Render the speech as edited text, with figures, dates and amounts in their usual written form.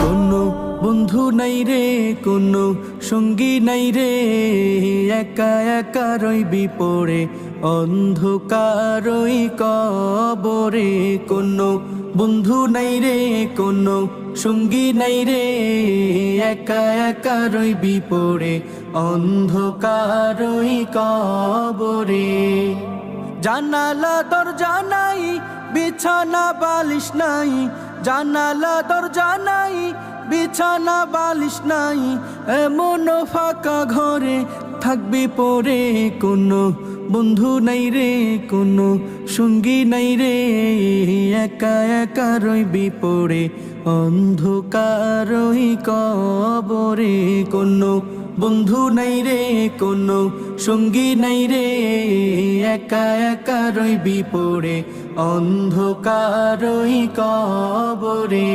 কোনো বন্ধু নাই রে, কোনো সঙ্গী নাই রে, একা একা রইবি পড়ে অন্ধকারই কবরে। কোনো বন্ধু নাই রে, কোনো সঙ্গী নাই রে, একা একা রইবি পড়ে অন্ধকারই কবরে। জানালা দরজা নাই, বিছানা বালিশ নাই, জানালা দরজা নাই, বিছানা বালিশ নাই, এমন ফাঁকা ঘরে থাকবি পড়ে। কোনো বন্ধু নাই রে, কোনো সঙ্গী নাই রে, একা একা রইবি পড়ে অন্ধকারই কবরে। কোনো বন্ধু নাই রে, কোনো সঙ্গী নাই রে, একা একা রইবি পড়ে অন্ধকারই কবরে।